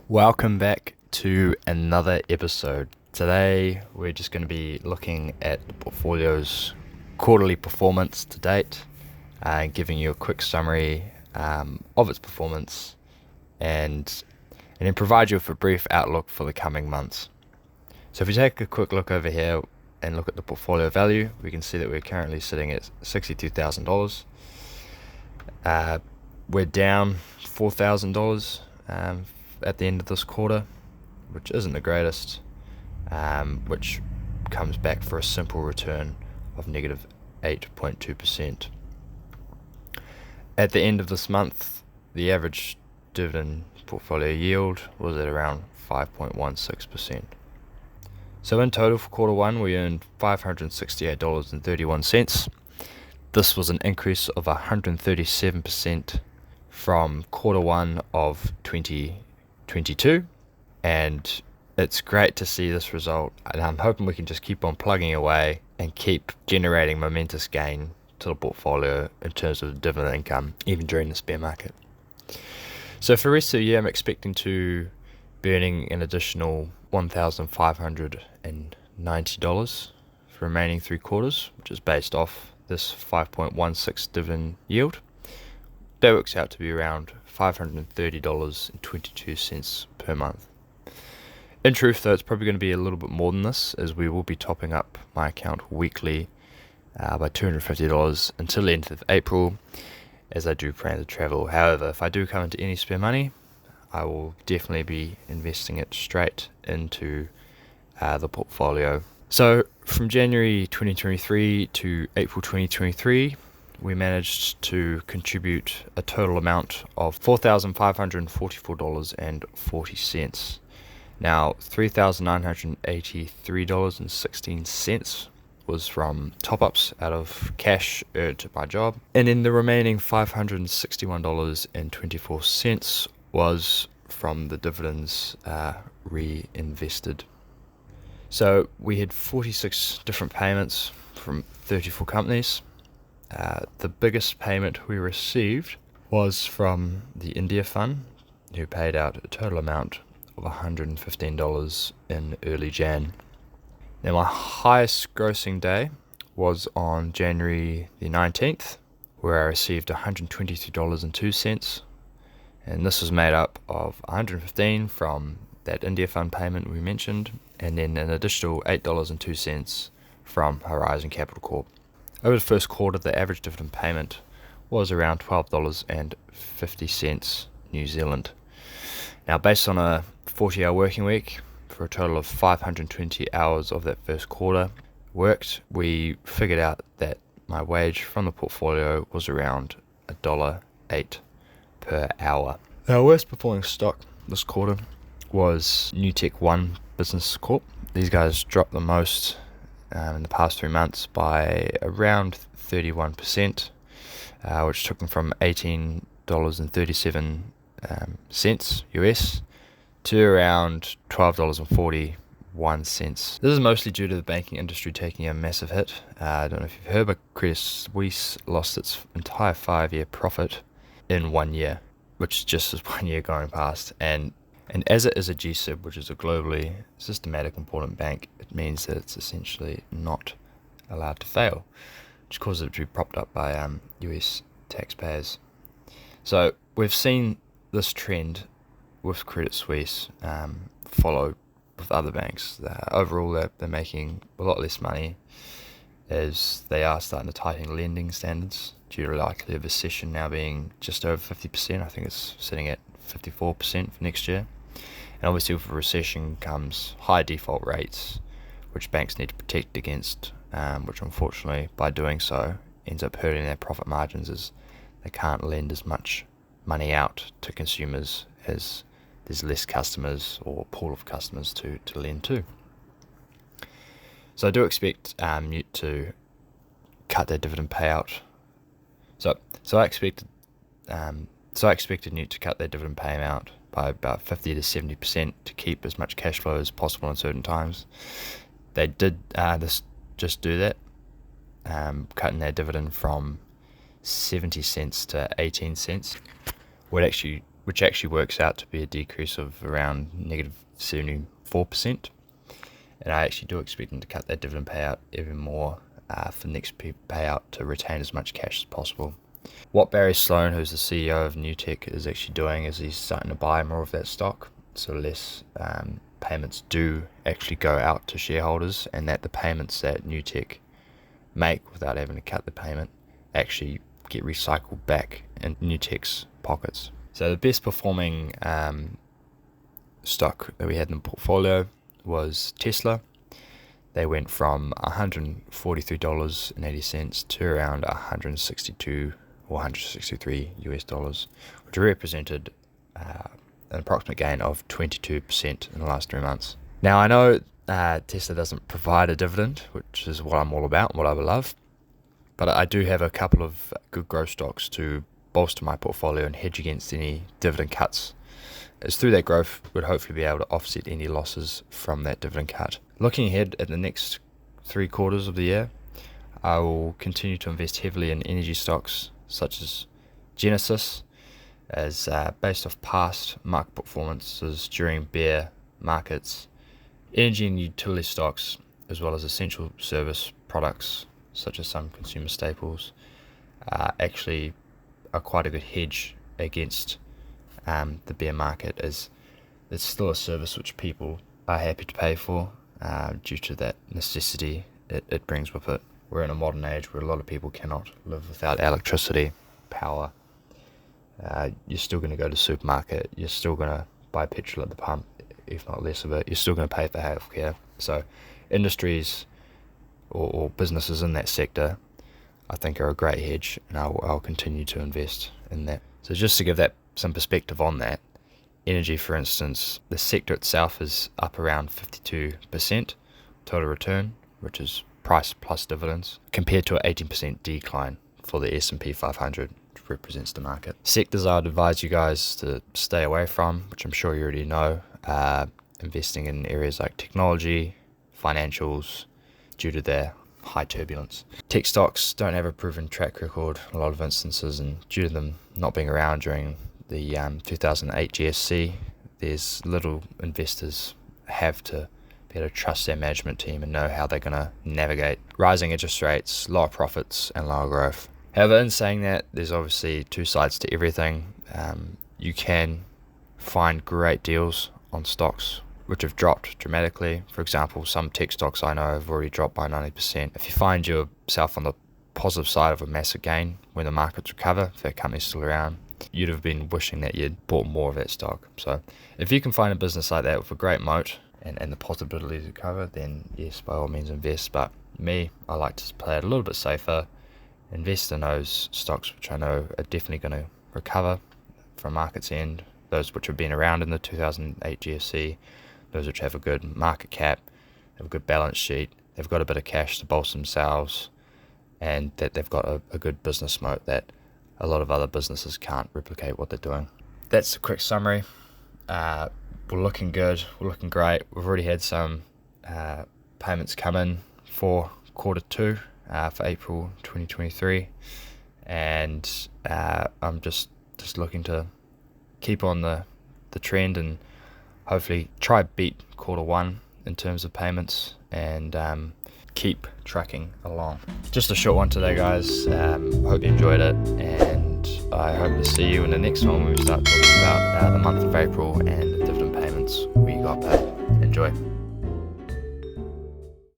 Welcome back to another episode. Today we're just going to be looking at the portfolio's quarterly performance to date and giving you a quick summary of its performance and then provide you with a brief outlook for the coming months. So if we take a quick look over here and look at the portfolio value, we can see that we're currently sitting at $62,000. We're down $4,000 at the end of this quarter, which isn't the greatest, which comes back for a simple return of negative 8.2%. At the end of this month, the average dividend portfolio yield was at around 5.16%. So in total for quarter one, we earned $568.31. This was an increase of 137% from quarter one of 2022, and it's great to see this result, and I'm hoping we can just keep on plugging away and keep generating momentous gain to the portfolio in terms of dividend income, even during this bear market. So for the rest of the year, I'm expecting to be earning an additional $1,590 for the remaining 3 quarters, which is based off this 5.16 dividend yield. That works out to be around $530.22 per month. In truth, though, it's probably going to be a little bit more than this, as we will be topping up my account weekly by $250 until the end of April, as I do plan to travel. However, if I do come into any spare money, I will definitely be investing it straight into the portfolio. So from January 2023 to April 2023, we managed to contribute a total amount of $4,544.40. Now, $3,983.16 was from top-ups out of cash earned at my job, and then the remaining $561.24 was from the dividends reinvested. So we had 46 different payments from 34 companies. The biggest payment we received was from the India Fund, who paid out a total amount of $115 in early Jan. Now, my highest grossing day was on January the 19th, where I received $123.02, and this was made up of $115 from that India Fund payment we mentioned, and then an additional $8.02 from Horizon Capital Corp. Over the first quarter, the average dividend payment was around $12.50 New Zealand. Now, based on a 40-hour working week, for a total of 520 hours of that first quarter worked, we figured out that my wage from the portfolio was around $1.08 per hour. Our worst performing stock this quarter was New Tech One Business Corp. These guys dropped the most in the past 3 months by around 31%, which took them from $18.37 US to around $12.41. This is mostly due to the banking industry taking a massive hit. I don't know if you've heard, but Credit Suisse lost its entire 5-year profit in 1 year, which just is 1 year going past. And as it is a GSIB, which is a globally systematic important bank, it means that it's essentially not allowed to fail, which causes it to be propped up by US taxpayers. So we've seen this trend with Credit Suisse followed with other banks. Overall, they're making a lot less money as they are starting to tighten lending standards due to likely a recession now being just over 50%. I think it's sitting at 54% for next year. And obviously with a recession comes high default rates, which banks need to protect against, which unfortunately by doing so ends up hurting their profit margins, as they can't lend as much money out to consumers as there's less customers or pool of customers to lend to. So I do expect Newt to cut their dividend payout. So I expected Newt to cut their dividend payout by about 50 to 70% to keep as much cash flow as possible in certain times. They did just do that, cutting their dividend from 70 cents to 18 cents. Would actually which actually works out to be a decrease of around negative 74%. And I actually do expect them to cut their dividend payout even more for next payout to retain as much cash as possible. What Barry Sloan, who's the CEO of Newtek, is actually doing is he's starting to buy more of that stock, so less payments do actually go out to shareholders, and that the payments that Newtek make without having to cut the payment actually get recycled back in Newtek's pockets. So the best performing stock that we had in the portfolio was Tesla. They went from $143.80 to around $162 or $163, which represented an approximate gain of 22% in the last 3 months. Now I know Tesla doesn't provide a dividend, which is what I'm all about, what I love, but I do have a couple of good growth stocks to bolster my portfolio and hedge against any dividend cuts, as through that growth would hopefully be able to offset any losses from that dividend cut. Looking ahead at the next 3 quarters of the year, I will continue to invest heavily in energy stocks such as Genesis, as based off past market performances during bear markets. Energy and utility stocks, as well as essential service products such as some consumer staples, actually are quite a good hedge against the bear market, as it's still a service which people are happy to pay for due to that necessity it brings with it. We're in a modern age where a lot of people cannot live without electricity, power. You're still going to go to the supermarket, you're still going to buy petrol at the pump, if not less of it, you're still going to pay for healthcare. So industries or businesses in that sector, I think, are a great hedge, and I'll continue to invest in that. So just to give that some perspective on that, energy, for instance, the sector itself is up around 52% total return, which is price plus dividends, compared to an 18% decline for the S&P 500, which represents the market. Sectors I'd advise you guys to stay away from, which I'm sure you already know, investing in areas like technology, financials, due to their high turbulence. Tech stocks don't have a proven track record in a lot of instances, and due to them not being around during the 2008 GFC, there's little investors have to be able to trust their management team and know how they're going to navigate rising interest rates, lower profits, and lower growth. However, in saying that, there's obviously 2 sides to everything. You can find great deals on stocks which have dropped dramatically. For example, some tech stocks I know have already dropped by 90%. If you find yourself on the positive side of a massive gain when the markets recover, if that company's still around, you'd have been wishing that you'd bought more of that stock. So if you can find a business like that with a great moat and the possibility to recover, then yes, by all means invest. But me, I like to play it a little bit safer, invest in those stocks which I know are definitely going to recover from market's end, those which have been around in the 2008 GFC, those which have a good market cap, have a good balance sheet, they've got a bit of cash to bolster themselves, and that they've got a good business moat that a lot of other businesses can't replicate what they're doing. That's a quick summary. We're looking good, we're looking great. We've already had some payments come in for Q2 for April 2023, and I'm just looking to keep on the trend and hopefully try beat Q1 in terms of payments, and keep tracking along. Just a short one today, guys. Hope you enjoyed it, and I hope to see you in the next one when we start talking about the month of April and the dividend payments we got paid. Enjoy.